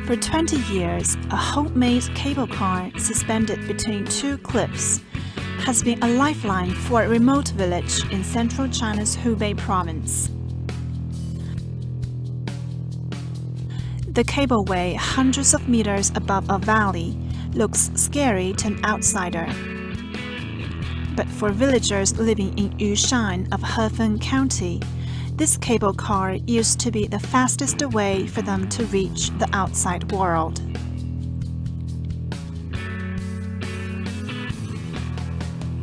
For 20 years, a homemade cable car suspended between two cliffs has been a lifeline for a remote village in central China's Hubei province. The cableway, hundreds of meters above a valley, looks scary to an outsider. But for villagers living in Yusan of Hefeng County, this cable car used to be the fastest way for them to reach the outside world.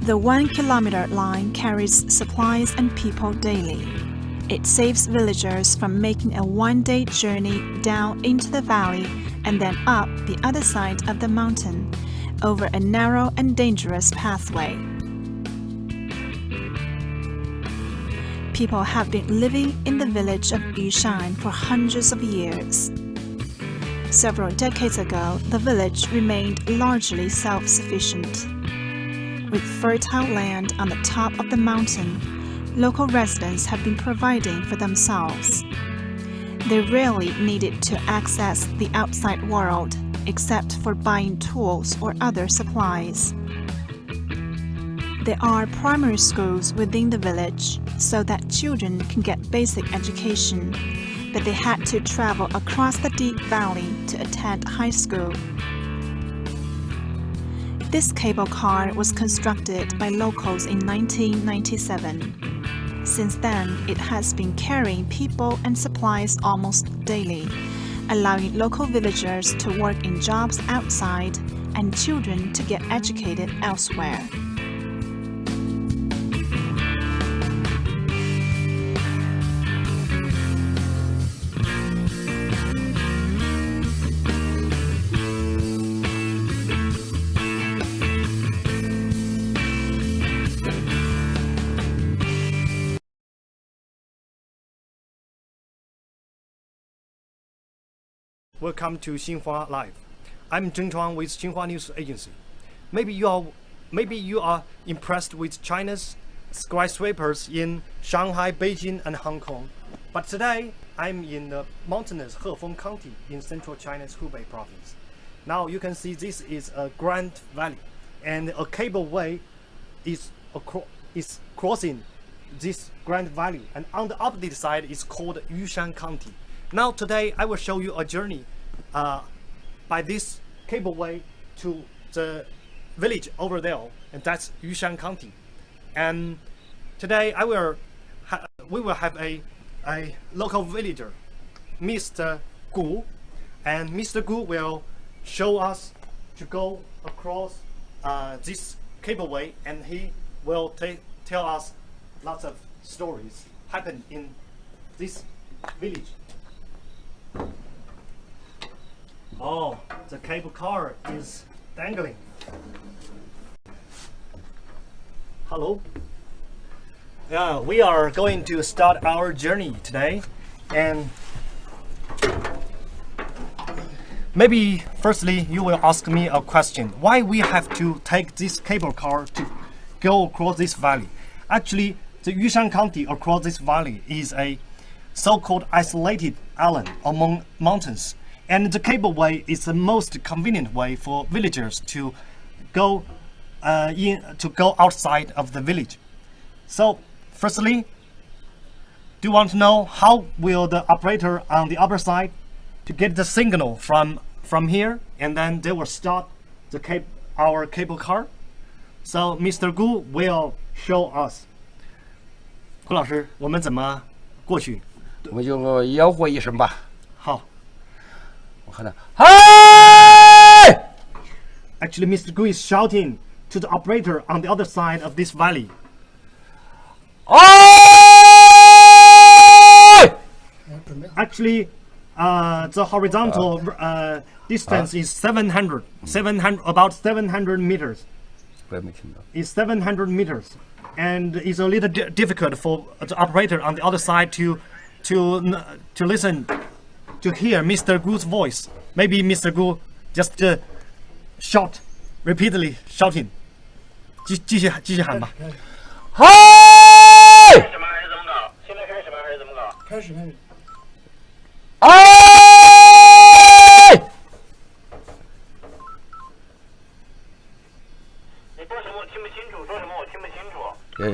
The 1-kilometer line carries supplies and people daily. It saves villagers from making a one-day journey down into the valley and then up the other side of the mountain over a narrow and dangerous pathway. People have been living in the village of Yusan for hundreds of years. Several decades ago, the village remained largely self-sufficient. With fertile land on the top of the mountain, local residents have been providing for themselves. They rarely needed to access the outside world, except for buying tools or other supplies. There are primary schools within the village so that children can get basic education, but they had to travel across the deep valley to attend high school. This cable car was constructed by locals in 1997. Since then, it has been carrying people and supplies almost daily, allowing local villagers to work in jobs outside and children to get educated elsewhere. Welcome to Xinhua Live. I'm Zheng Chuang with Xinhua News Agency. Maybe you are impressed with China's skyscrapers in Shanghai, Beijing, and Hong Kong. But today, I'm in the mountainous Hefeng County in central China's Hubei province. Now you can see this is a grand valley, and a cableway is crossing this grand valley. And on the opposite side is called Yusan County. Now today I will show you a journey by this cableway to the village over there, and that's Yusan County. And today we will have a local villager, Mr. Gu, and Mr. Gu will show us to go across this cableway, and he will tell us lots of stories happen in this village. Oh, the cable car is dangling. Hello. Yeah, we are going to start our journey today, and maybe firstly you will ask me a question: why we have to take this cable car to go across this valley? Actually, the Yusan County across this valley is a so-called isolated island among mountains, and the cableway is the most convenient way for villagers to go outside of the village. So firstly, do you want to know how will the operator on the other side to get the signal from here, and then they will start our cable car? So Mr. Gu will show us. 顾老师，我们怎么过去？我们就吆喝一声吧。好。我看到，嗨！ Actually, Mr. Gu is shouting to the operator on the other side of this valley. Actually, the horizontal distance is about 700 meters. It's 700 meters, and it's a little difficult for the operator on the other side to listen, to hear Mr. Gu's voice. Maybe Mr. Gu just shout repeatedly, shouting. 继续喊吧。嗨！什么还是怎么搞？现在开始吗？还是怎么搞？开始。哎！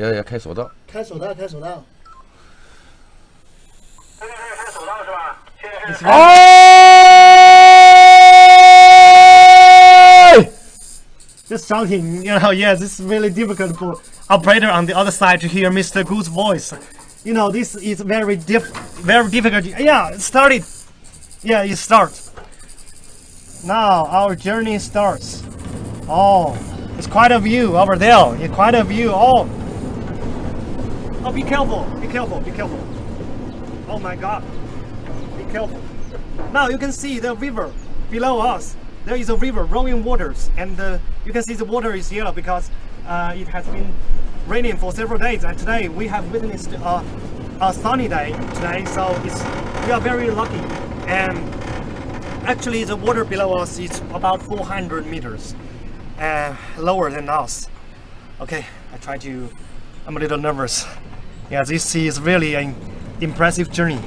要开索道。开手道，开手道。这边是开索道是吧？现在是Just shouting, yes, it's really difficult for operator on the other side to hear Mr. Gu's voice. This is very difficult. Yeah, it started. Yeah, it starts. Now our journey starts. Oh, it's quite a view over there. It's quite a view. Oh, be careful, be careful, be careful. Oh my God, be careful. Now you can see the river below us. There is a river, rolling waters, and you can see the water is yellow because it has been raining for several days. And today we have witnessed a sunny day today, so we are very lucky. And actually, the water below us is about 400 meters lower than us. Okay, I'm a little nervous. Yeah, this is really an impressive journey.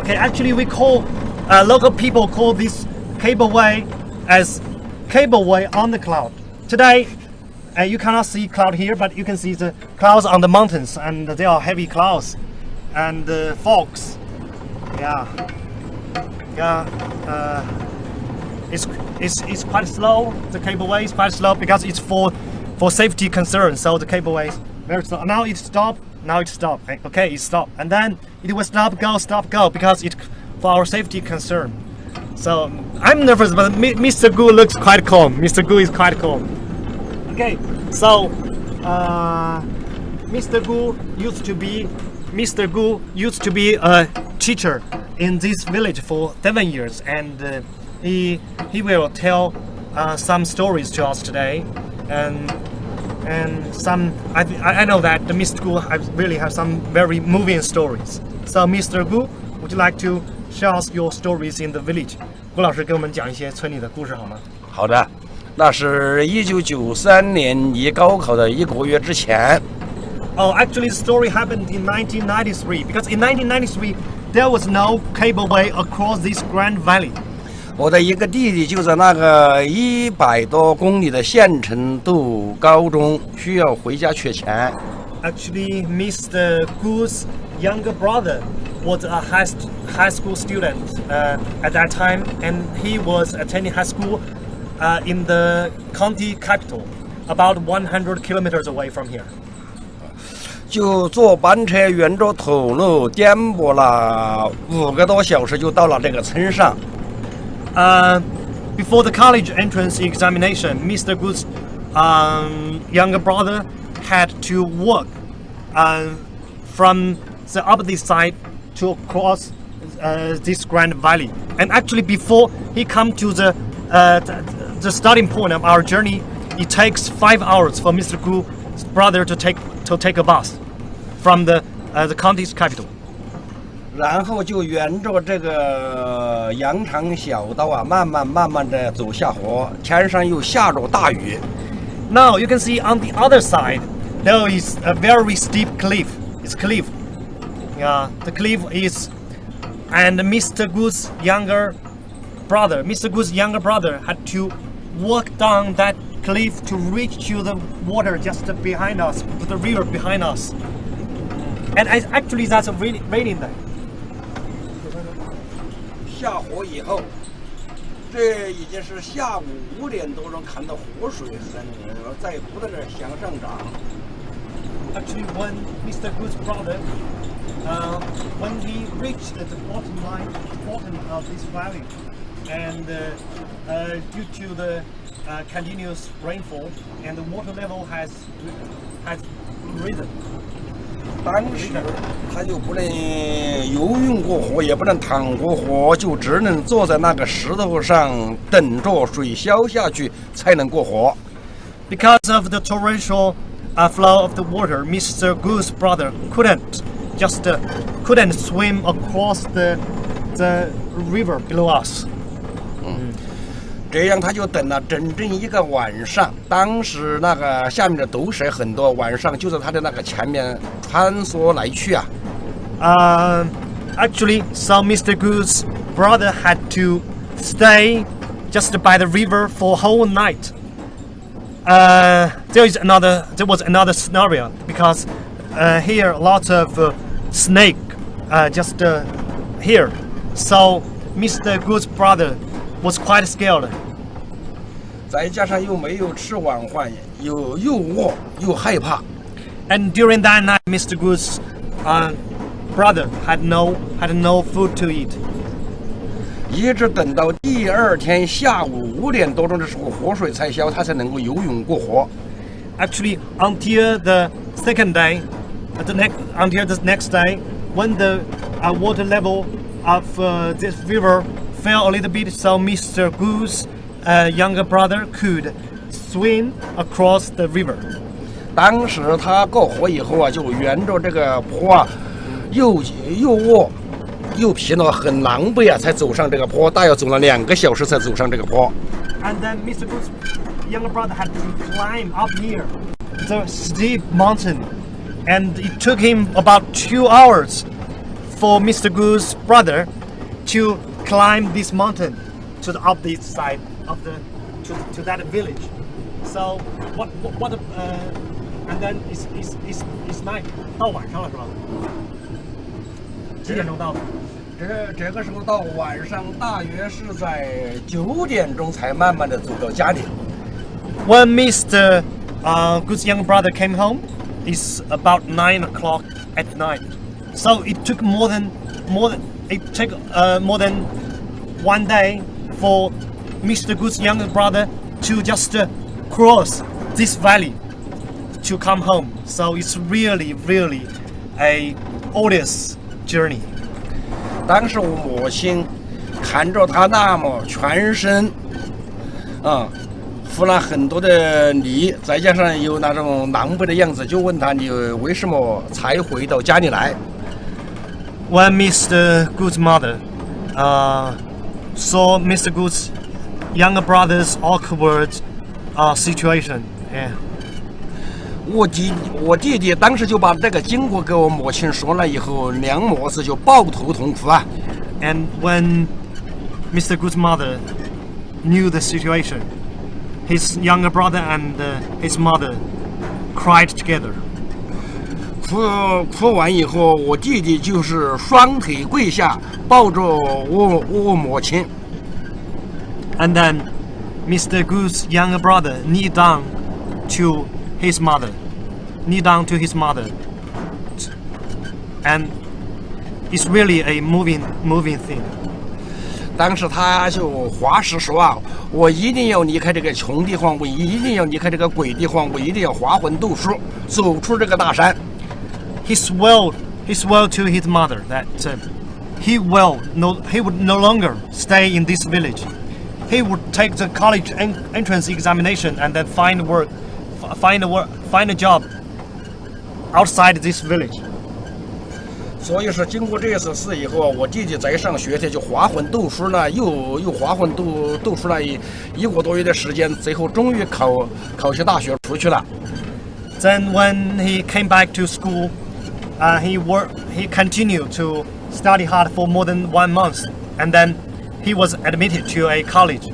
Okay, actually we call local people call this cableway as cableway on the cloud. Today you cannot see cloud here, but you can see the clouds on the mountains, and there are heavy clouds and fogs. It's quite slow. The cableway is quite slow because it's for safety concerns. So the cableway is very slow. Now it stopped. Now it stopped. Okay, it stopped, and then it will stop, go because it's for our safety concern. So I'm nervous, but Mr. Gu looks quite calm. Mr. Gu is quite calm. Okay, so Mr. Gu used to be a teacher in this village for 7 years, and he will tell some stories to us today, and some I know that the Mr. Gu really have some very moving stories. So Mr. Gu, would you like to share us your stories in the village? 顾老师给我们讲一些村里的故事好吗？好的，那是1993年一高考的1个月之前。Oh, actually, the story happened in 1993 because in 1993 there was no cableway across this Grand Valley. 我的一个弟弟就在那个100多公里的县城读高中，需要回家缺钱。Actually, Mr. Gu's younger brother was a high school student at that time, and he was attending high school in the county capital, about 100 kilometers away from here. 就坐班车沿着土路颠簸了5个多小时，就到了这个村上。Before the college entrance examination, Mr. Gu's younger brother had to walk from the opposite side to cross this Grand Valley. And actually, before he come to the starting point of our journey, it takes 5 hours for Mr. Gu's brother to take a bus from the county's capital. 然后就沿着这个羊肠小道啊，慢慢的走下河，天上又下着大雨。Now you can see on the other side there is a very steep cliff. It's cliff. Yeah, the cliff is, and Mr. Gu's younger brother had to walk down that cliff to reach to the water just behind us, to the river behind us. And actually that's a raining day. 下河以后，这已经是下午5点多钟，看到河水在不断的向上涨。Actually, when Mr. Gu's brother, when he reached the bottom of this valley, and due to the continuous rainfall, and the water level has risen. 当时他就不能游泳过河，也不能淌过河，就只能坐在那个石头上等着水消下去才能过河。Because of the torrential flow of the water, Mr. Gu's brother couldn't swim across the river below us. 这样他就等了整整1个晚上。当时那个下面的毒蛇很多，晚上就在他的那个前面穿梭来去啊。Actually, so Mr. Gu's brother had to stay just by the river for a whole night. there was another scenario because here lots of snake just here, so Mr. Good's brother was quite scared. 再加上又没有吃晚饭，又饿又害怕。And during that night, Mr. Good's brother had no food to eat. 一直等到第二天下午5点多钟的时候，活水才消，他才能够游泳过活。Actually, until the second day, until the next day, when the water level of this river fell a little bit, so Mr. Good's younger brother could swim across the river. 当时他过活以后啊，就沿着这个坡啊，又饿又疲劳，很狼狈啊，才走上这个坡，大约走了2个小时才走上这个坡。And then Mr. Good's younger brother had to climb up here, the steep mountain, and it took him about 2 hours for Mr. Good's brother to climb this mountain to the opposite side of the to that village. So what and then it's night 到晚上了是吧？几点钟到的？这个时候到晚上大约是在9点钟才慢慢的走到家里。When Mr. Good's young brother came home, it's about 9 o'clock at night. So it took more than 1 day for Mr. Good's younger brother to just cross this valley to come home. So it's really a arduous journey. 当时我母亲看着他那么全身敷了很多的泥，再加上有那种狼狈的样子，就问他你为什么才回到家里来？ When Mr. Good's mother saw Mr. Good's younger brother's awkward situation, yeah. 我弟弟当时就把这个经过给我母亲说了以后，两母子就抱头痛哭啊。And when Mr. Good's mother knew the situation, his younger brother and his mother cried together. 哭完以后，我弟弟就是双腿跪下，抱着我母亲。And then Mr. Good's younger brother kneeled down to his mother, and it's really a moving thing. 当时他就发誓说啊，我一定要离开这个穷地方，我一定要离开这个鬼地方，我一定要华魂读书，走出这个大山。He swore to his mother that he would no longer stay in this village. He would take the college entrance examination and then find a job outside this village. 所以说，经过这次事以后，我弟弟在上学，他就华魂读书了，又华魂读书了一个多月的时间，最后终于考上大学出去了。Then when he came back to school, he continued to study hard for more than 1 month, and then he was admitted to a college.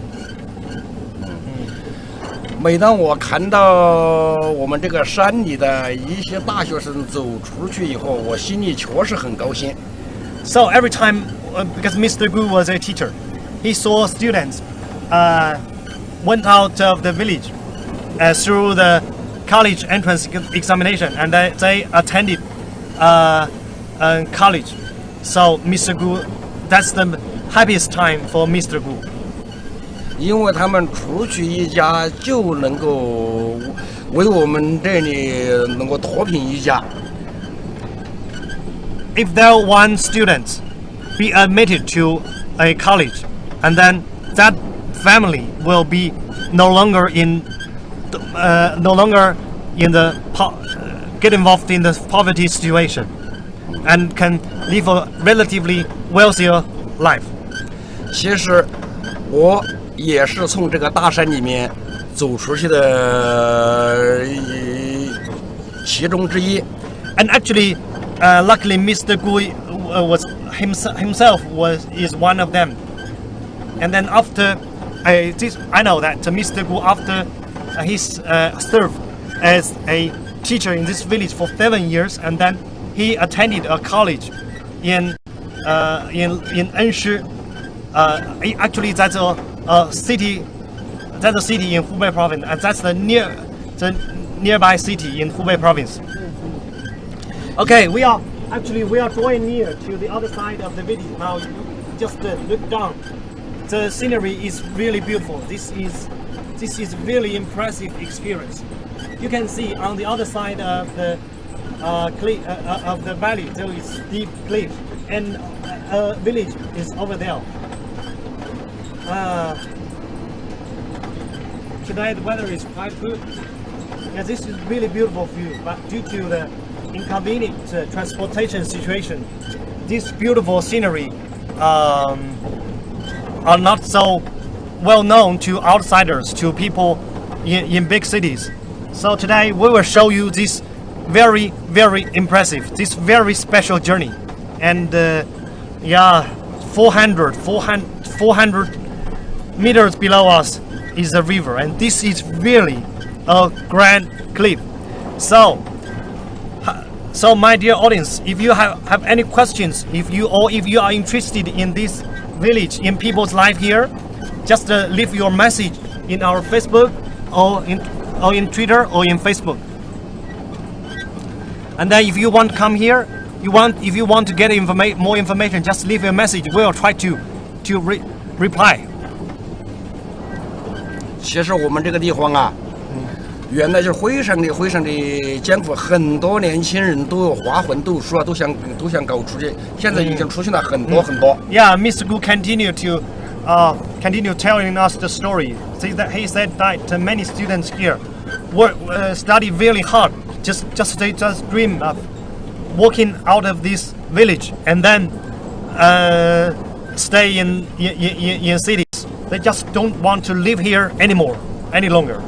每当我看到我们这个山里的一些大学生走出去以后，我心里确实很高兴。So every time, because Mr. Gu was a teacher, he saw students went out of the village through the college entrance examination, and they attended college. So Mr. Gu, that's the happiest time for Mr. Gu. 因为他们出去一家就能够为我们这里能够脱贫一家。If there one student be admitted to a college, and then that family will be no longer get involved in the poverty situation, and can live a relatively wealthier life. 其实我也是从这个大山里面走出去的其中之一。And actually, luckily, Mr. Gu was himself is one of them. And then after I know that Mr. Gu, after he's served as a teacher in this village for 7 years, and then he attended a college in Enshi. Actually, that's a city. That's a city in Hubei province, and that's the nearby city in Hubei province. Okay, we are drawing near to the other side of the village. Now, just look down. The scenery is really beautiful. This is really impressive experience. You can see on the other side of the cliff of the valley there is deep cliff, and a village is over there. Today the weather is quite good. Yeah, this is really beautiful view, but due to the inconvenient transportation situation, this beautiful scenery are not so well known to outsiders, to people in big cities. So today we will show you this very, very impressive, this very special journey. And 400 meters below us is the river, and this is really a grand cliff. So my dear audience, if you have any questions, if you are interested in this village, in people's life here, just leave your message in our Facebook or in Twitter or in Facebook. And then if you want to come here, if you want to get more information, just leave a message. We'll try to reply. 其实我们这个地方啊，原来就是非常的艰苦，很多年轻人都有花魂读书啊，都想搞出去，现在已经出现了很多。Yeah, Mr. Gu continue telling us the story. He said that many students here study really hard. They just dream of walking out of this village and then stay in cities. They just don't want to live here any longer.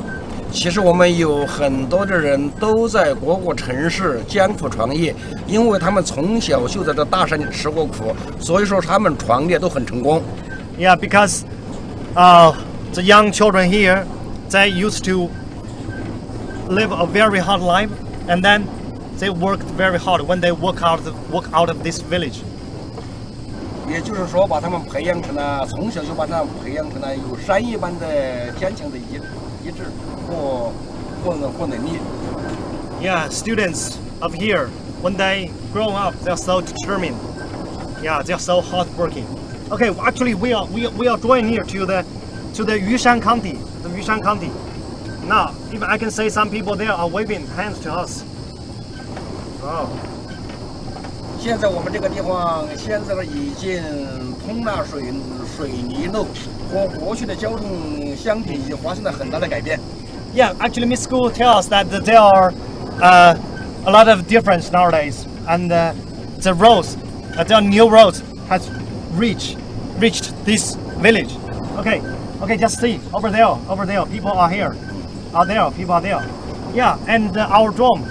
其实我们有很多的人都在各个城市艰苦创业，因为他们从小就在这大山里吃过苦，所以说他们创业都很成功。Yeah, because the young children here, they used to live a very hard life, and then they worked very hard when they walk out of this village. 也就是说，把他们培养成了从小就把他们培养成了有山一般的坚强的意志或能力。Yeah, students of here, when they grow up, they're so determined. Yeah, they're so hardworking. Okay, actually, we are drawing near to the Yusan County, Now, even I can say some people there are waving hands to us. Oh. 现在我们这个地方现在已经通了水泥路，和过去的交通相比已经发生了很大的改变。Yeah, actually, Miss School tells us that there are a lot of difference nowadays, and the roads, the new roads, has reached this village. Okay, just see over there. People are here. People are there. Yeah, and our drone,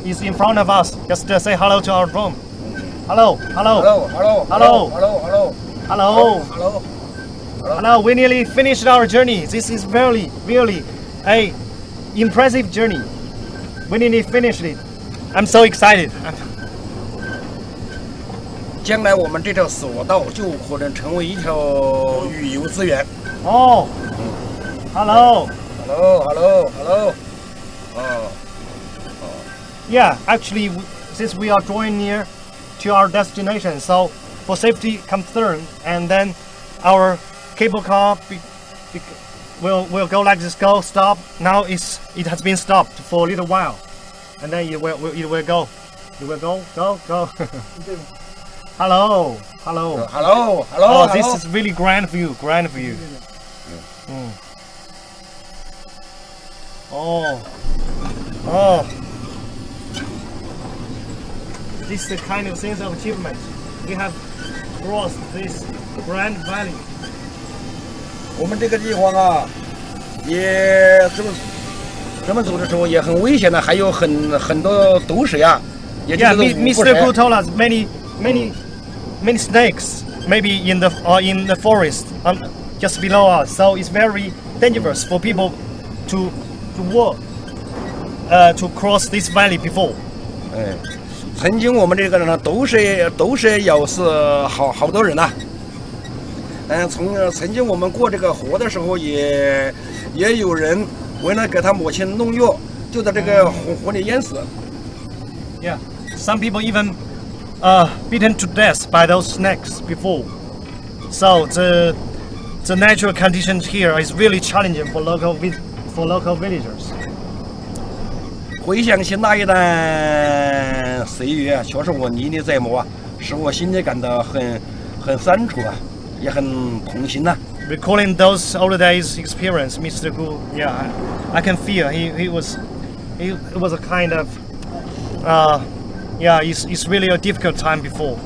is in front of us. Just say hello to our drone. Hello. We nearly finished our journey. This is really, really a impressive journey. We nearly finished it. I'm so excited. 将来我们这条索道就可能成为一条旅游资源。Oh. Hello. Yeah, actually, since we are drawing near to our destination, so for safety concern, and then our cable car will go like this, stop. Now it has been stopped for a little while, and then it will go. It will go. Hello. Oh, this is really grand view. Oh. This is the kind of sense of achievement. We have crossed this grand valley. 我们这个地方啊，也这么走的时候也很危险的，还有很多毒蛇呀。Yeah, Mr. Gu told us many snakes, maybe in the forest, just below us. So it's very dangerous for people to walk to cross this valley before. 哎，曾经我们这个人呢，都是要死好多人呐、曾经我们过这个河的时候也有人为了给他抹清农药，就在这个河里淹死。Yeah, some people even beaten to death by those snakes before. So the natural conditions here is really challenging for local villagers. 回想起那一段岁月，确实我历历在目啊，使我心里感到很酸楚啊，也很痛心呐、Recalling those old days experience, Mr. Gu, yeah, I can feel it was a kind of yeah, it's really a difficult time before.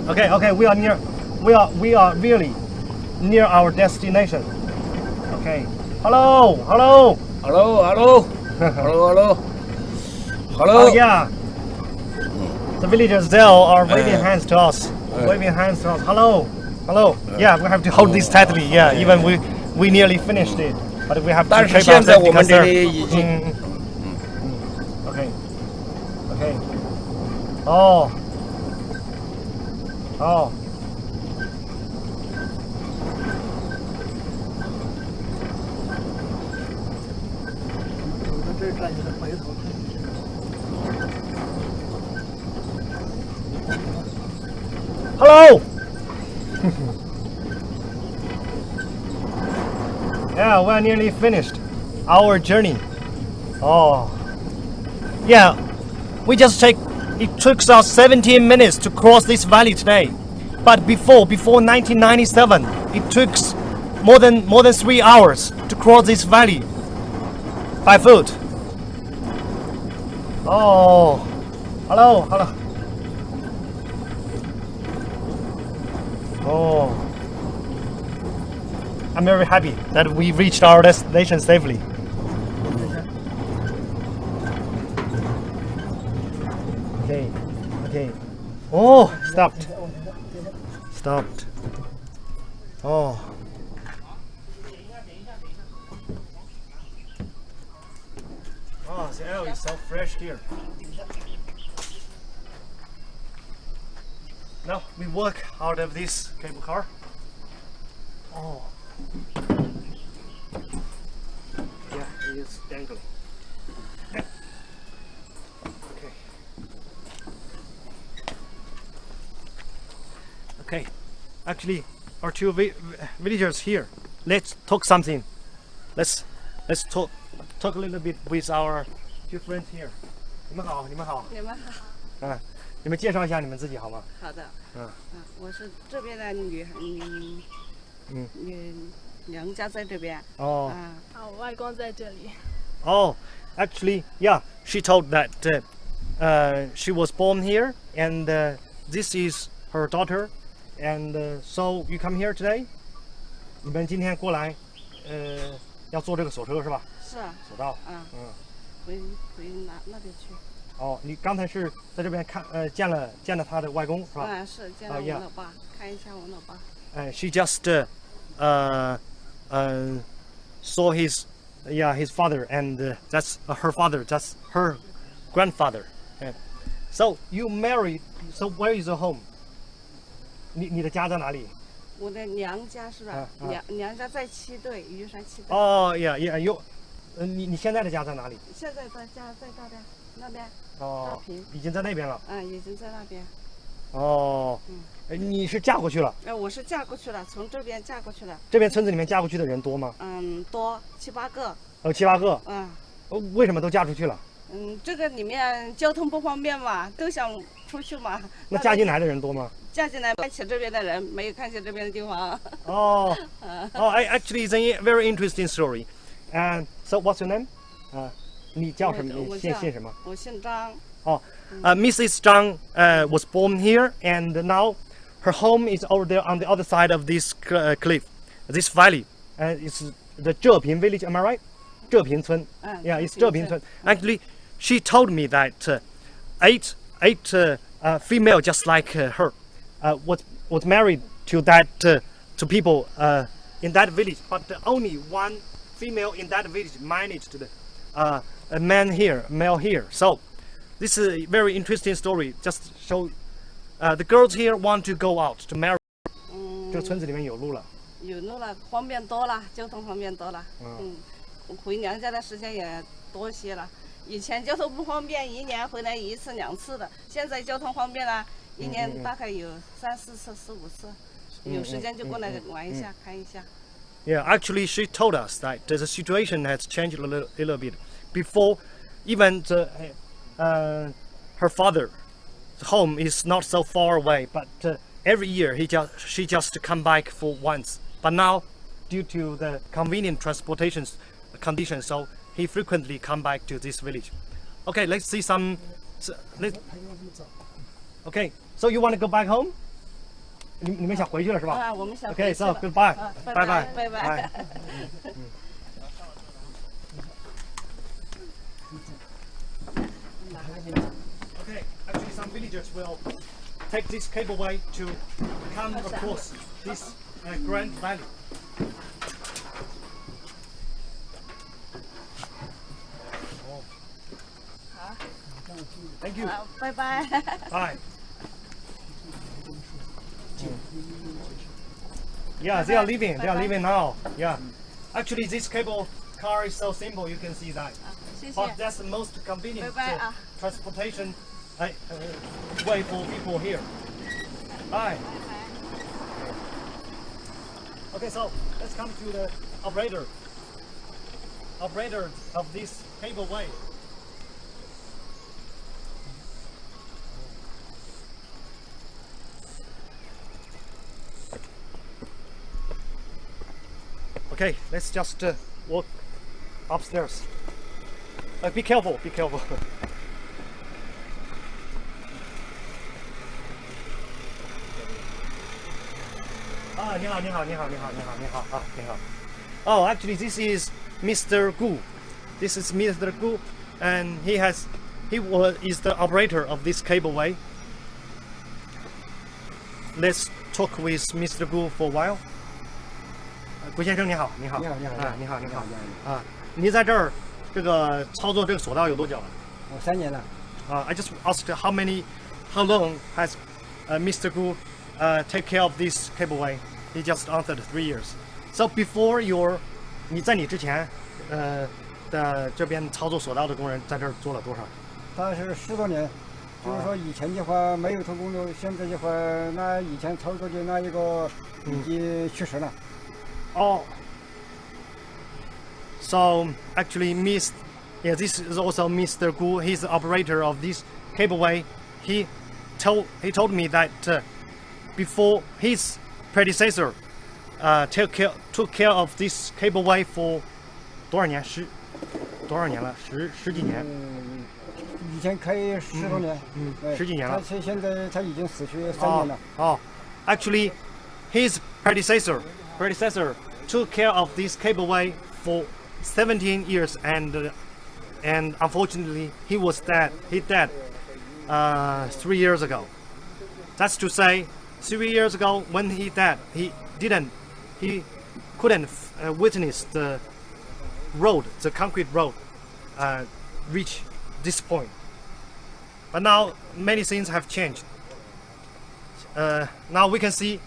Okay, we are really near our destination. Okay, hello. Hello. Oh yeah. The villagers there are waving hands to us. Hello. Yeah, we have to hold this tightly. Yeah, even we nearly finished it, but we have to 但是 keep 现在 ourselves 我们 because 这 they're. 里已经 Okay. Oh. Hello. Yeah, we're nearly finished our journey. Oh. Yeah, it took us 17 minutes to cross this valley today. But before 1997, it took more than 3 hours to cross this valley by foot. Oh, hello. Oh, I'm very happy that we reached our destination safely. Okay. Oh, stopped. Oh. Oh, the air is so fresh here. Now we walk out of this cable car. Oh. Yeah, it is dangling. Okay, actually, our two villagers here. Let's talk something. Let's talk a little bit with our two friends here. 你们好。你们好，你们介绍一下你们自己好吗？好的。我是这边的娘家在这边。哦。我外公在这里。Oh, actually, yeah. She told that she was born here, and this is her daughter. And so you come here today? 你们今天过来，要坐这个索车是吧？是啊。索道。回那边去。哦，你刚才是在这边见了他的外公是吧？是见了我老爸，看一下我老爸。She just saw his father, and that's her father. That's her grandfather. So you married. So where is your home? 你的家在哪里？我的娘家是吧？娘家在七队，玉山七队。哦，yeah. 你现在的家在哪里？现在在家在那边。哦，已经在那边了。已经在那边。哦。你是嫁过去了？我是嫁过去了，从这边嫁过去了。这边村子里面嫁过去的人多吗？多7、8个。7、8个。为什么都嫁出去了？这个里面交通不方便嘛，都想出去嘛。那嫁进来的人多吗？嫁进来看起这边的人，没有看起这边的地方。Actually, it's a very interesting story. And so, what's your name? 你叫什么？姓什么？我姓张。Mrs. Zhang was born here, and now her home is over there on the other side of this cliff, this valley. It's the Zheping village. Am I right? 浙平村. Yeah, it's 浙平村. Actually, she told me that eight female just like her was married to people in that village, but only one female in that village managed a male here. So this is a very interesting story. Just show the girls here want to go out to marry. 这个村子里面有路了。有路了，方便多了，交通方便多了。我回娘家的时间也多些了。以前交通不方便，一年回来1次2次的，现在交通方便了，一年大概有3、4次、4、5次，有时间就过来玩一下，看一下。Yeah, actually, she told us that the situation has changed a little bit. Before, even her father's home is not so far away, but every year she just come back for once. But now, due to the convenient transportation conditions, so he frequently come back to this village. Okay, let's see some. Okay, so you want to go back home? 你们想回去了是吧？啊，我们想回去了。Okay, so goodbye. 拜 Bye 拜 bye. 拜拜。Okay, actually some villagers will take this cableway to come across this Grand Valley. Thank you. 好，拜拜。 Bye. Yeah, they are leaving. They are leaving now. Yeah. Actually, this cable car is so simple. You can see that. 谢谢。 But that's the most convenient 拜拜啊。 transportation way for people here. Bye. Okay, so let's come to the operator of this cableway. Okay, let's just walk upstairs. Be careful, be careful. 啊，你好，你好，你好，你好，你好，你好，啊，你好。Oh, actually, this is Mr. Gu. This is Mr. Gu, and he is the operator of this cableway. Let's talk with Mr. Gu for a while. 古先生你好，你好，你好，你好，啊，你好，你好，你啊，您在这儿这个操作这个索道有多久了？我3年了。I just asked how long has Mr. Gu take care of this cableway? He just answered 3 years. So before 你在你之前，的这边操作索道的工人在这儿做了多少？他是10多年，就是说以前的话没有头工作，现在的话，那以前操作的那一个已经去世了。Oh. So actually, this is also Mr. Gu. He's the operator of this cableway. He told me that before his predecessor took care of this cableway for 多少年？多少年了？十几年。以前开10多年，十几年了。现在他已经死去3年了。Oh, actually, his predecessor took care of this cableway for 17 years, and unfortunately he was dead. He died 3 years ago. That's to say, 3 years ago when he died, he couldn't witness the concrete road, reach this point. But now many things have changed. Now we can see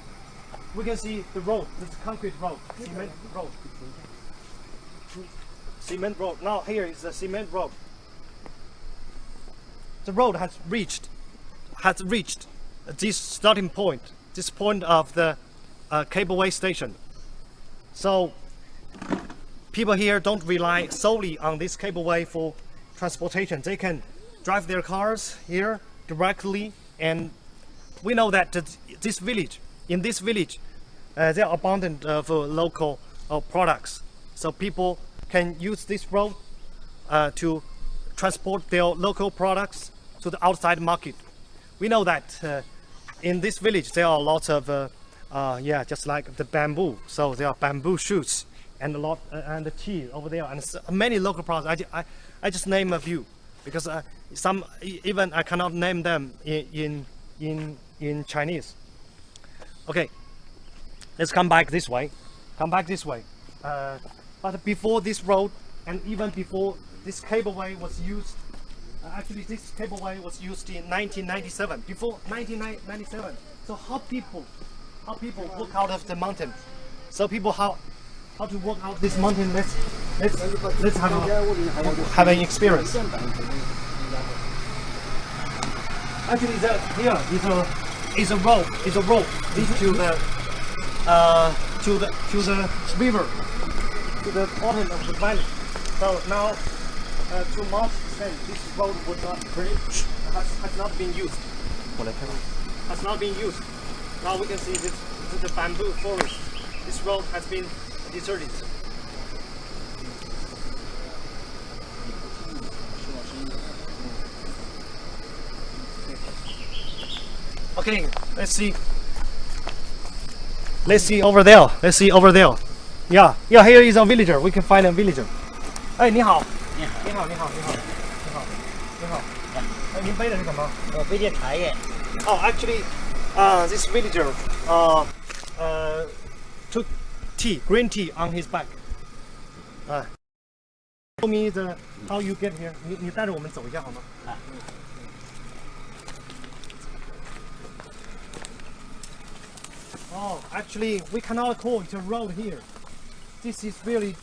the road, the concrete road, cement road. Now here is the cement road. The road has reached this starting point, this point of the cableway station. So people here don't rely solely on this cableway for transportation. They can drive their cars here directly, and we know that in this village, there are abundant of local products. So people can use this road to transport their local products to the outside market. We know that in this village there are lots of just like the bamboo. So there are bamboo shoots and and the tea over there, and many local products. I just name a few because some even I cannot name them in Chinese. Okay, let's come back this way. But before this road, and even before this cableway was used, actually this cableway was used in 1997. Before 1997, so how people walk out of the mountain? So people how to walk out this mountain? Let's have an experience. Actually, here is a road leads to the river, to the bottom of the valley. So now, to March 10, this road was not has not been used. Has not been used. Now we can see this is the bamboo forest. This road has been deserted. Okay, let's see. Let's see over there. Let's see over there. Yeah, here is a villager. We can find a villager. 哎，你好。你好。你好，你好，你好，你好，你好。哎，您背的是什么？我背的茶叶。Oh, actually, this villager took green tea on his back. Show me how you get here. 你带着我们走一下好吗？啊。Oh, actually, we cannot call it a road here. This is really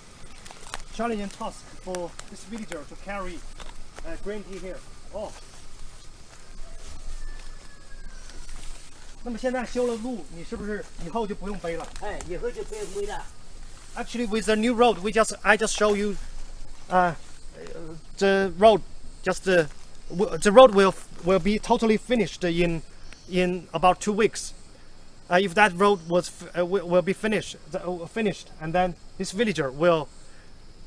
challenging task for this villager to carry green tea here. Oh. 那么现在修了路，你是不是以后就不用背了？哎，以后就不用背了。Actually, with the new road, I just show you, the road. The road will be totally finished in about 2 weeks. If that road will be finished, and then this villager will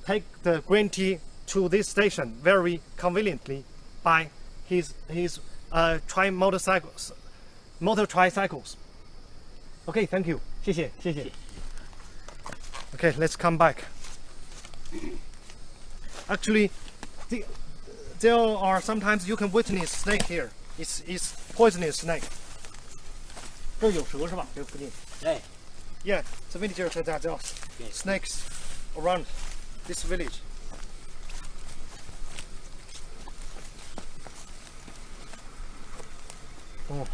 take the green tea to this station very conveniently by his motor tricycles. Okay, thank you. 谢谢. Okay, let's come back. Actually, there are sometimes you can witness snake here. It's poisonous snake. 这有蛇是吧？这附近。对。Yeah, the villager said that there are snakes around this village. Oh.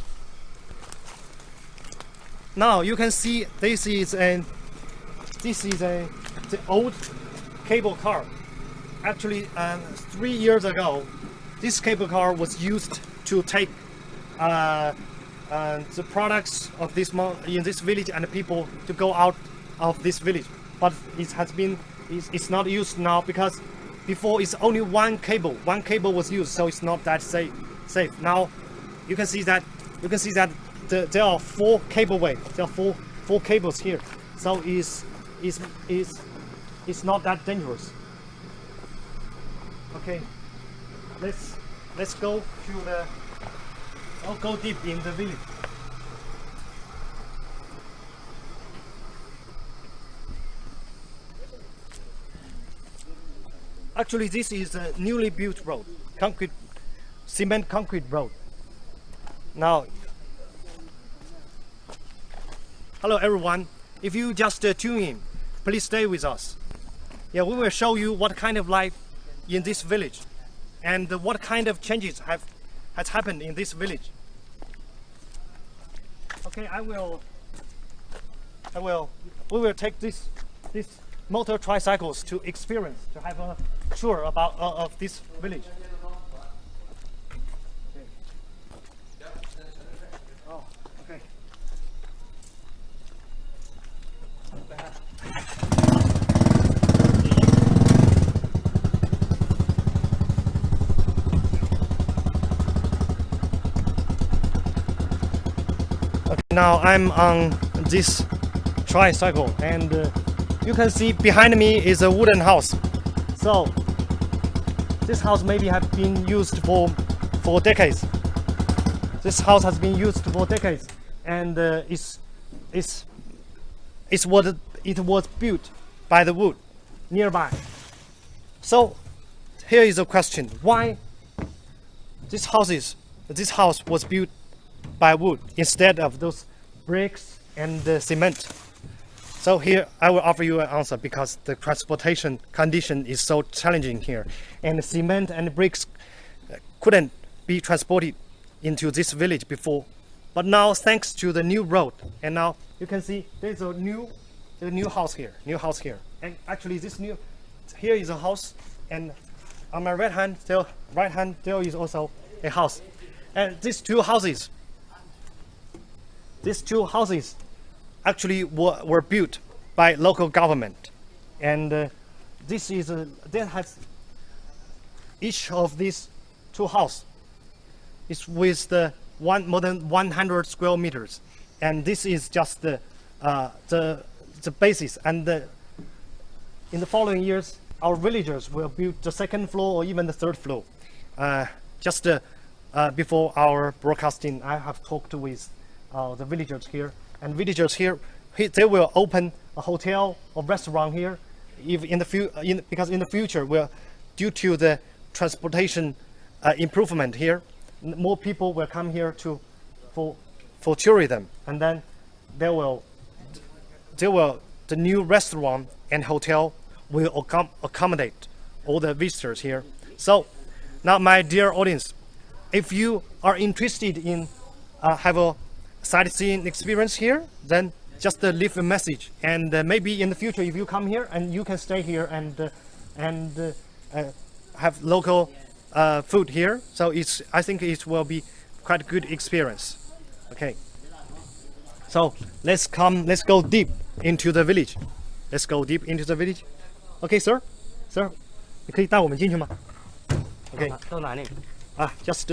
Now you can see this is the old cable car. Actually, 3 years ago, this cable car was used to take the products of in this village and the people to go out of this village. But it's not used now because before it's only one cable was used, so it's not that safe. Now you can see that there are 4 cableway. There are four cables here, so it's not that dangerous. Okay, let's go to I'll go deep in the village. Actually, this is a newly built road, cement concrete road. Now, hello everyone. If you just tune in, please stay with us. Yeah, we will show you what kind of life in this village, and what kind of changes has happened in this village. Okay, we will take this motor tricycles to have a tour about of this village. Okay. Oh, okay. Now I'm on this tricycle, and you can see behind me is a wooden house. So this house maybe have been used for decades. This house has been used for decades, and it was built by the wood nearby. So here is a question: why this house was built by wood instead of those bricks and cement? So here I will offer you an answer because the transportation condition is so challenging here, and cement and bricks couldn't be transported into this village before. But now, thanks to the new road, and now you can see there's a new house here, and actually here is a house, and on my right hand there is also a house, and these two houses actually were built by local government, and this is there has each of these two houses is with more than 100 square meters, and this is just the basis. And in the following years, our villagers will build the second floor or even the third floor. Just before our broadcasting, I have talked with the villagers here, and villagers here they will open a hotel or restaurant here, if because in the future, due to the transportation improvement here, more people will come here for tourism, and then the new restaurant and hotel will accommodate all the visitors here. So now, my dear audience, if you are interested in have a sightseeing experience here, then just leave a message, and maybe in the future, if you come here, and you can stay here and have local food here. So I think it will be quite a good experience. Okay. So let's go deep into the village. Let's go deep into the village. Okay, sir, 你可以带我们进去吗 ？Okay. 到哪里？just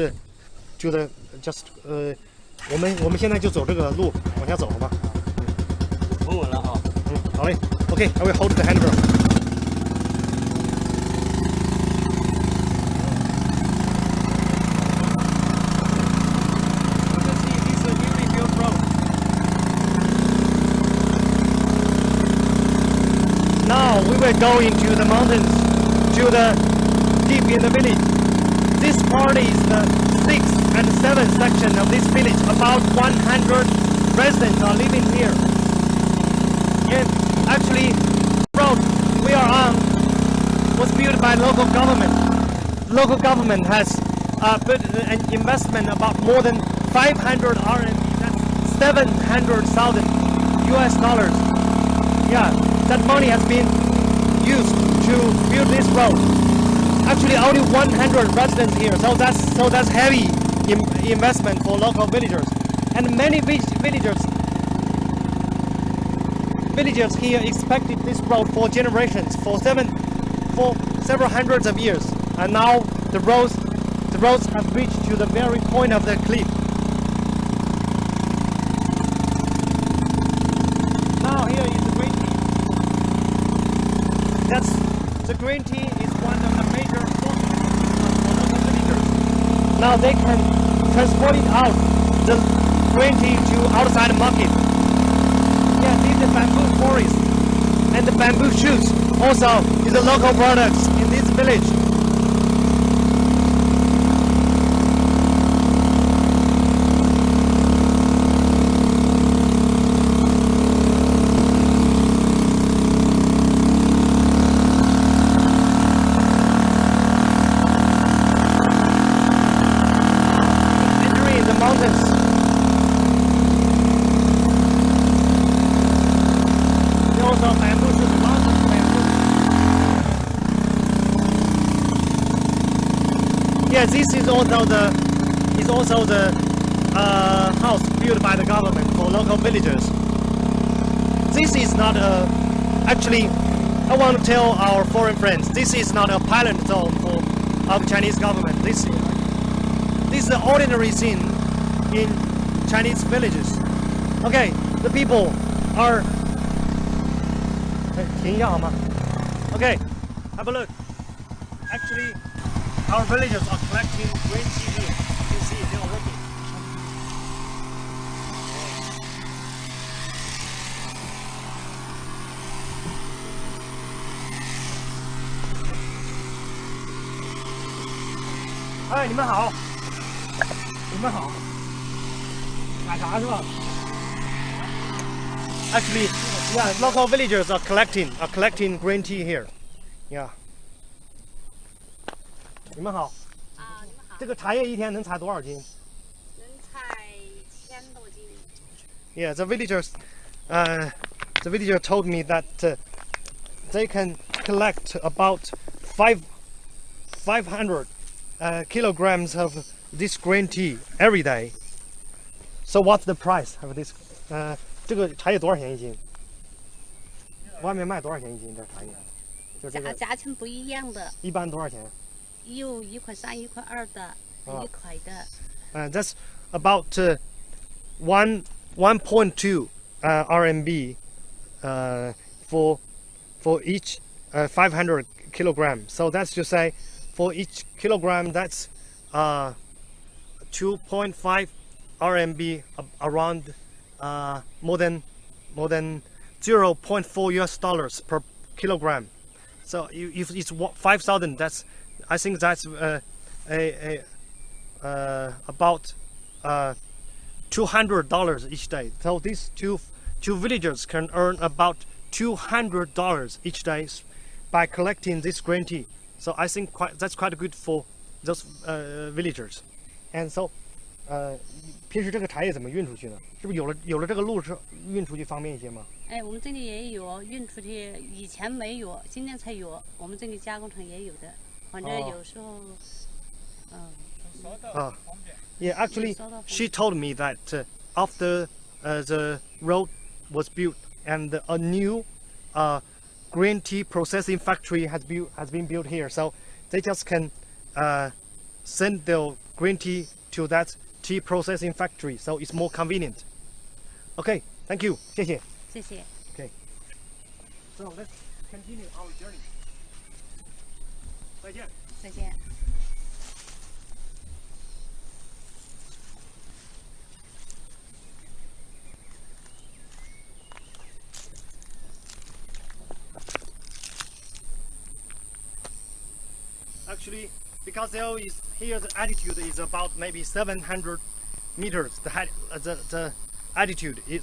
to the我们现在就走这个路往下走，好吧？稳稳了啊。好嘞。Okay, I will hold the handle. Now we will go into the mountains, to the deep in the village. This part is the 6th and 7th section of this village. About 100 residents are living here. And actually, the road we are on was built by local government. Local government has put an investment about more than 500 RMB, that's 700,000 US dollars. Yeah, that money has been used to build this road. Actually, only 100 residents here, so that's heavy investment for local villagers, and many villagers here expected this road for generations, for several hundreds of years, and now the roads have reached to the very point of the cliff. Now here is the green tea. The green tea is one of the major sources for local villagers. Now they can transport it out, the green tea, to outside the market. Yeah, this is the bamboo forest, and the bamboo shoots also is the local products in this village. Yes, this is also the house built by the government for local villagers. This is not actually, I want to tell our foreign friends, this is not a pilot zone of Chinese government. This is the ordinary scene in Chinese villages. Okay, the people are. Okay, have a look. Actually, our villagers are collecting green tea here. You can see they are working. Hey, 你们好，你们好，买啥是吧？ Actually, yeah, local villagers are collecting green tea here. Yeah. 你们好。这个茶叶一天能采多少斤？能采1000多斤。Yeah, the villager told me that they can collect about 500 kilograms of this green tea every day. So what's the price of this? 这个茶叶多少钱一斤？外面卖多少钱一斤？这茶叶？就这个价钱不一样的。一般多少钱？有1块3、1块2的，1块的。That's about 1.2 RMB for each 500 kilogram. So that's to say, for each kilogram, that's 2.5 RMB, around more than 0.4 US dollars per kilogram. So if it's 5,000, I think that's about $200 each day. So these two villagers can earn about $200 each day by collecting this green tea. So I think that's quite good for those villagers. And so 平时这个茶叶怎么运出去呢？是不是有了这个路车运出去方便一些吗？哎，我们这里也有运出去，以前没有，今年才有。我们这里加工厂也有的，反正有时候，Yeah, actually, she told me that after the road was built and a new green tea processing factory has been built here, so they just can send their green tea to that tea processing factory, so it's more convenient. Okay, thank you. 谢谢。谢谢。Okay. So let's continue our journey. 再见。再见。Actually, because here the altitude is about maybe 700 meters. The altitude is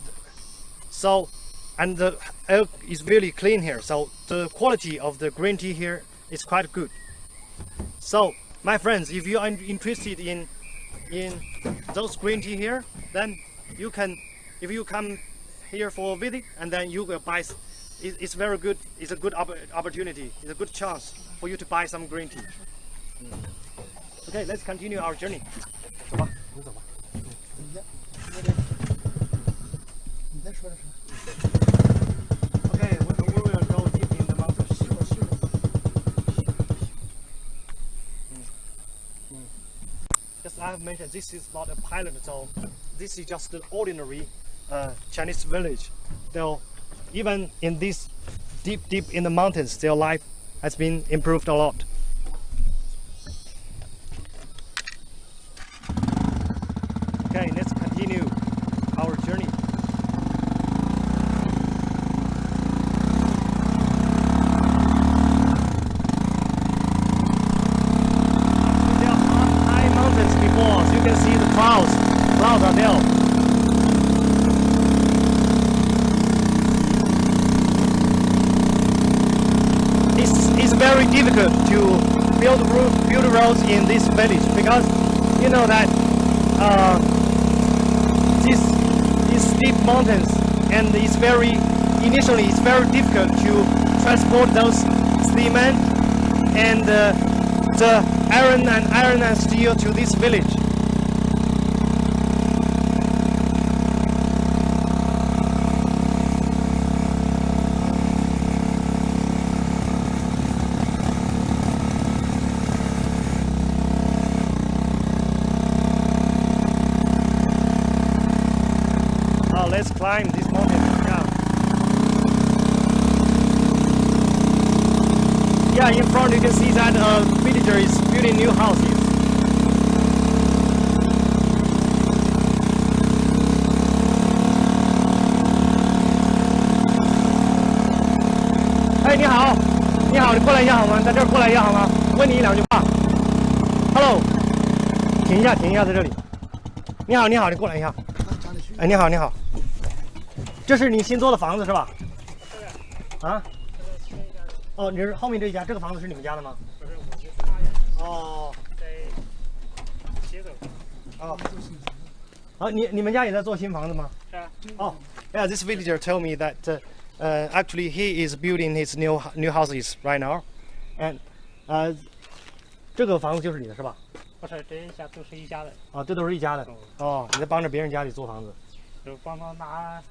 so, and the air is really clean here. So the quality of the green tea here is quite good. So my friends, if you are interested in those green tea here, then you can, if you come here for a visit, and then you will buy. It's very good. It's a good opportunity. It's a good chance for you to buy some green tea. Okay, let's continue our journey. 走吧，你走吧。你再说点啥 Okay, we will go deep in the mountains. Just I have mentioned, this is not a pilot zone. This is just an ordinary Chinese village. Though, even in this deep in the mountains, their life has been improved a lot. Okay, let's continue our journey. There are high mountains before us. You can see the clouds. Clouds are there. It's very difficult to build roads in this village because you know that these steep mountains, and initially it's very difficult to transport those cement and the iron and steel to this village. Let's climb this mountain. Yeah, in front you can see that a villager is building new houses. Hey, 你好，你好，你过来一下好吗？在这儿过来一下好吗？问你2句话。Hello， 停一下，在这里。你好，你过来一下。哎，你好。这是你新做的房子是吧？啊？哦，你是后面这一家，这个房子是你们家的吗？不是，我就是那样。哦。在接着。哦。啊，你们家也在做新房子吗？是啊。哦。Yeah, this villager told me that actually he is building his new houses right now, and 这个房子就是你的是吧？不是，这一家都是一家的。啊，这都是一家的。哦，你在帮着别人家里做房子。就帮忙拿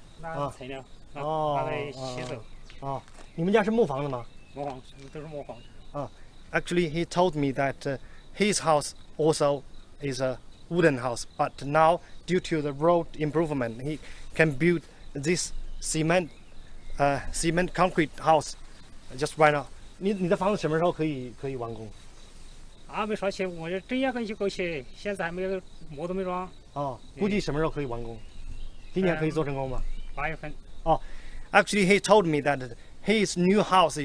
材料，拿来洗手。哦，你们家是木房子吗？木房，都是木房。啊 ，Actually, he told me that his house also is a wooden house, but now due to the road improvement, he can build this cement concrete house just right now. 你的房子什么时候可以完工？还没说起，我这正月份就够起，现在还没有模都没装。哦，估计什么时候可以完工？今年可以做成功吗？8月份。哦 ，Actually, he told me that his new house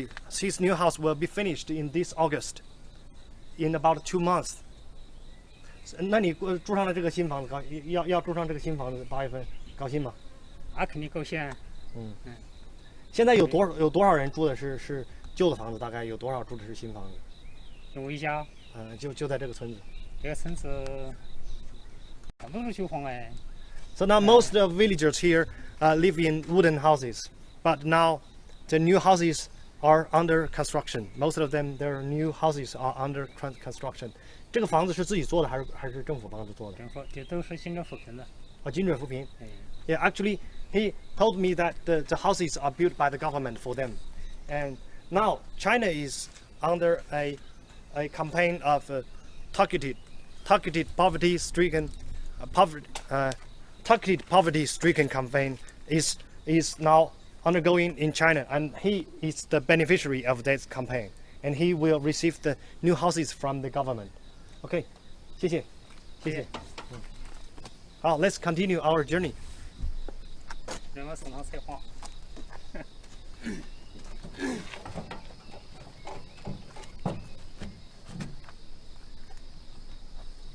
will be finished in this August, in about 2 months. 那你住上了这个新房子，要住上这个新房子，8月份，高兴吗？那肯定高兴。现在有多少人住的是旧的房子？大概有多少住的是新房子？就我一家。就在这个村子。这个村子都是旧房哎。So now most of the villagers here live in wooden houses, but now the new houses are under construction. Most of them, their new houses are under construction. 这个房子是自己做的还是政府帮着做的？政府，这都是新政扶贫的。啊，精准扶贫。Yeah, actually, he told me that the houses are built by the government for them, and now China is under a campaign of targeted poverty-stricken campaign is now undergoing in China, and he is the beneficiary of this campaign, and he will receive the new houses from the government. Okay, 谢谢。好 ，Let's continue our journey. 让我送上采访。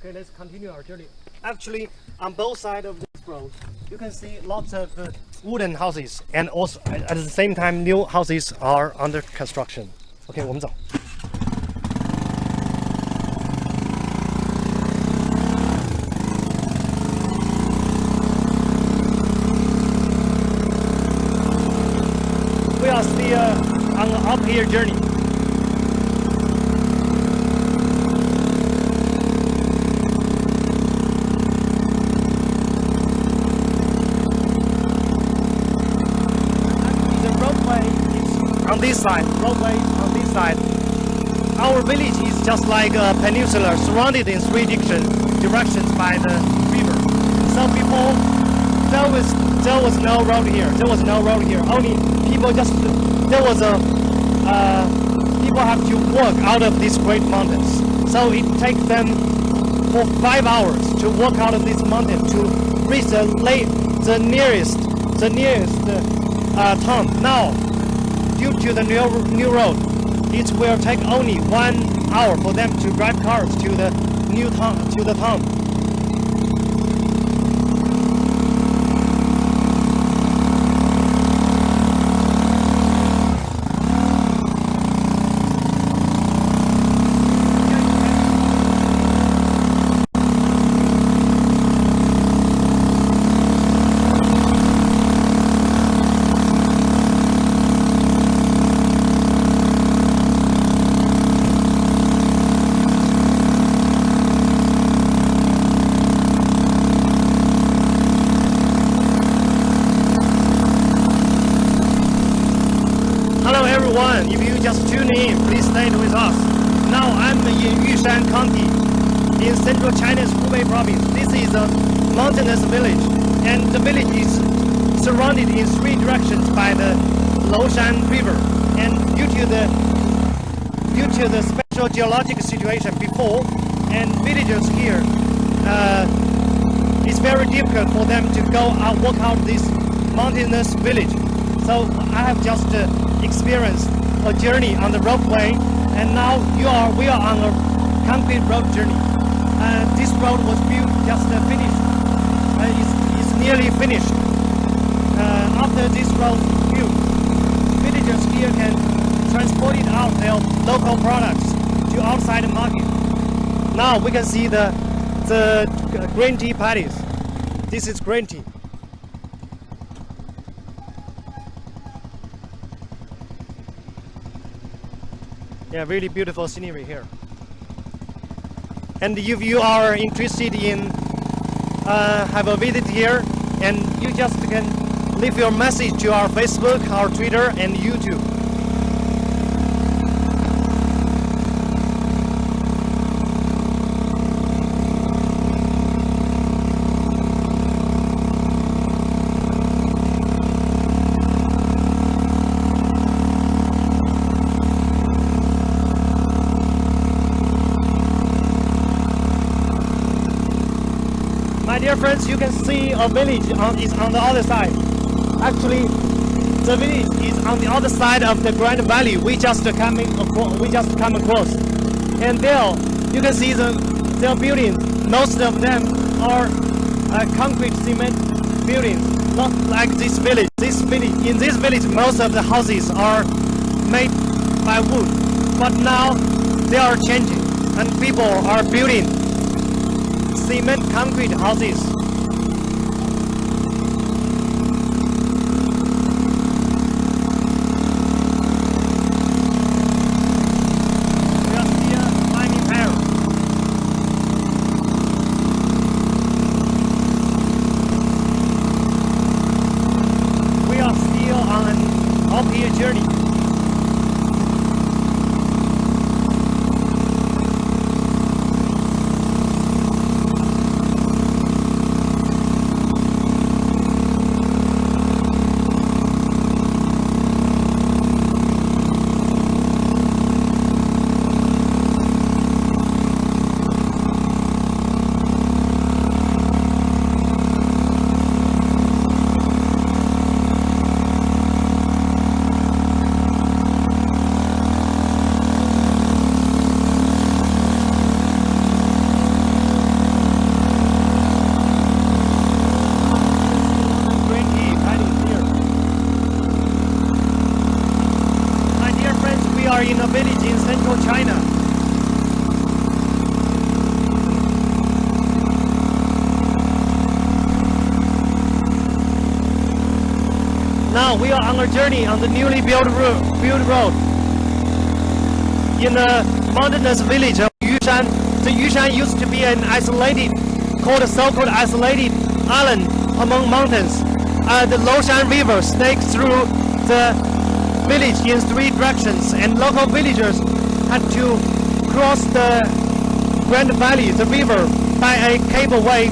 Okay, let's continue our journey. Actually, on both sides of this road, you can see lots of wooden houses, and also at the same time, new houses are under construction. Okay, 我们走。We are still on an uphill journey. Roadway on this side. Our village is just like a peninsula surrounded in 3 directions by the river. So before there was no road here. Only people people have to walk out of these great mountains. So it takes them for 5 hours to walk out of this mountain to reach the nearest town. Now, due to the new road, it will take only 1 hour for them to drive cars to the town. If you just tune in, please stay with us. Now I'm in Yusan County, in central China's Hubei province. This is a mountainous village, and the village is surrounded in 3 directions by the Loushan River. And due to the special geologic situation before, and villagers here, it's very difficult for them to walk out this mountainous village. So I have just experienced a journey on the roadway, and now we are on a concrete road journey. This road was built just finished. It's nearly finished. after this road built, villagers here can transport it out their local products to outside the market. Now we can see the green tea paddies. This is green tea. Yeah, really beautiful scenery here. And if you are interested in have a visit here, and you just can leave your message to our Facebook, our Twitter, and YouTube. My dear friends, you can see a village is on the other side. Actually, the village is on the other side of the Grand Valley. We just come across, and there you can see their buildings. Most of them are concrete cement buildings, not like this village. In this village, most of the houses are made by wood, but now they are changing, and people are building cement concrete houses. We are still climbing higher. We are still on an uphill journey. In a village in central China. Now we are on a journey on the newly built road. In the mountainous village of Yusan, the Yusan used to be an isolated island among mountains. The Loushan River snakes through the village in 3 directions, and local villagers had to cross the Grand Valley, the river, by a cableway.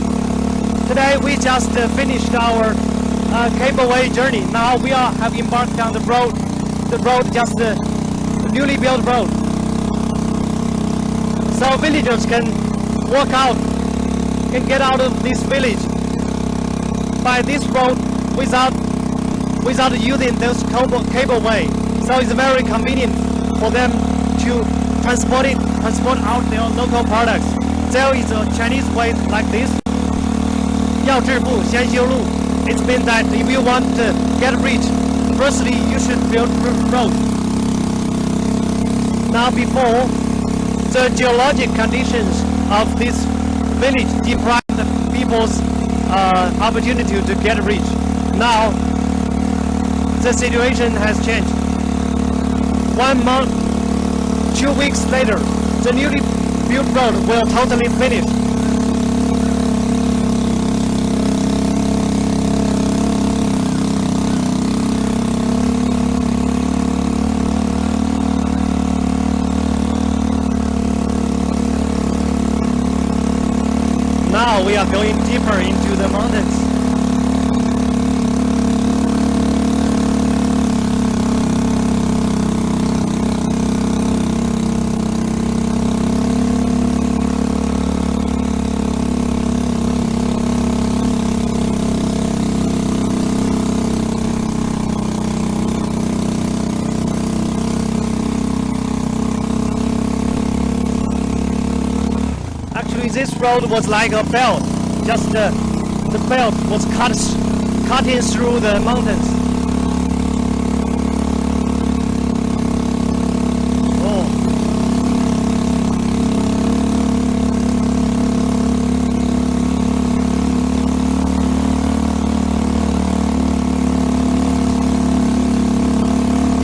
Today we just finished our cableway journey. Now we have embarked on the road, just the newly built road. So villagers can walk out, can get out of this village by this road without using those cableway. So it's very convenient for them to transport out their local products. There is a Chinese way like this. 要致富先修路. It means that if you want to get rich, firstly you should build road. Now before, the geologic conditions of this village deprive the people's opportunity to get rich. Now the situation has changed. 1 month, 2 weeks later, the newly built road will totally finish. Now we are going deeper into the mountains. This road was like a belt. Just the belt was cut cutting through the mountains. Oh.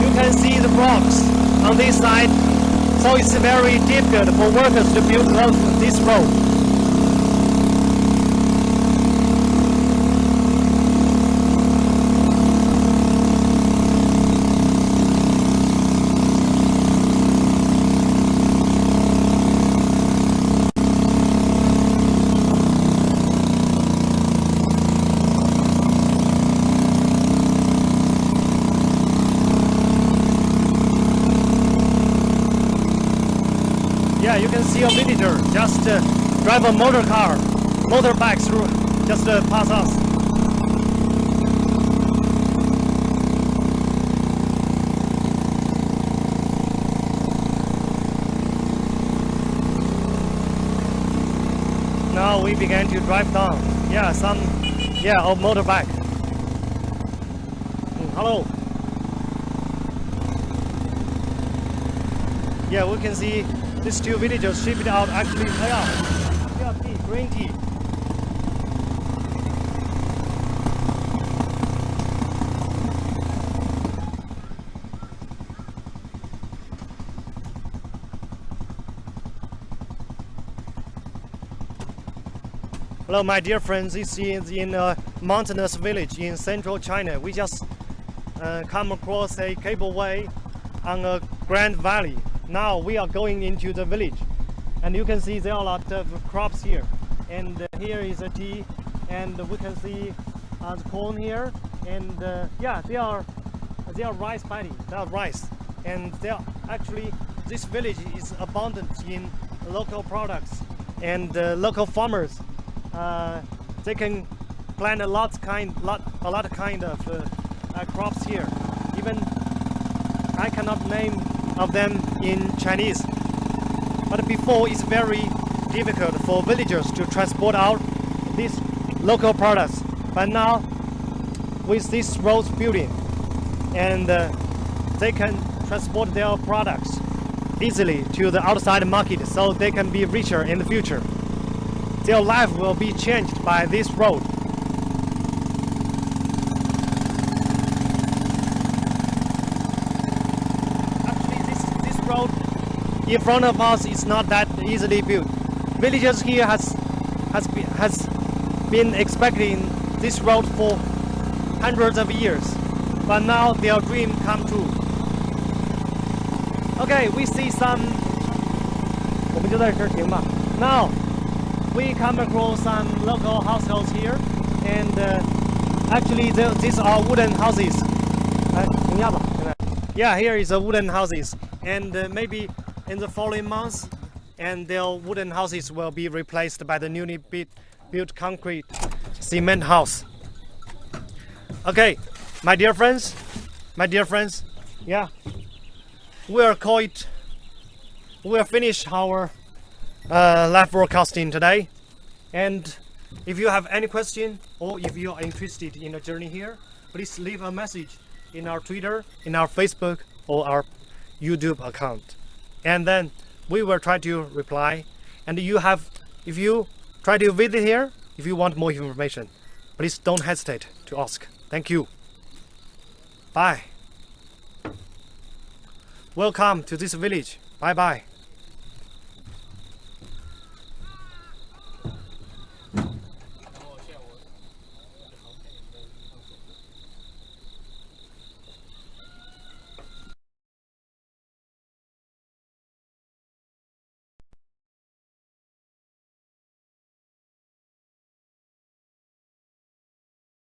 You can see the rocks on this side, so it's very difficult for workers to build this road. Yeah, you can see a villager just drive a motorbike through, just pass us. Now we began to drive down. Yeah, a motorbike. Hello. Yeah, we can see these two villagers shipping out actually tea, green tea. Hello, my dear friends. This is in a mountainous village in central China. We just come across a cableway on a grand valley. Now we are going into the village, and you can see there are a lot of crops here. And here is a tea, and we can see the corn here. And yeah, they are rice paddy. They are rice, and they are actually this village is abundant in local products, and local farmers they can plant a lot of kind of crops here. Even I cannot name of them in Chinese, but before it's very difficult for villagers to transport out these local products. But now with this road building, and they can transport their products easily to the outside market, so they can be richer in the future. Their life will be changed by this road. Road in front of us is not that easily built. Villagers here has been expecting this road for hundreds of years, but now their dream come true. Okay, we see some. 我们就在这儿停吧. Now we come across some local households here, and actually these are wooden houses. 来，停下吧，现在. Yeah, here is a wooden houses. And maybe in the following months, and their wooden houses will be replaced by the newly built concrete cement house. Okay, my dear friends, yeah, we'll finish our live broadcasting today. And if you have any question, or if you are interested in the journey here, please leave a message in our Twitter, in our Facebook, or our YouTube account, and then we will try to reply. And if you try to visit here, if you want more information, please don't hesitate to ask. Thank you. Bye. Welcome to this village. Bye bye.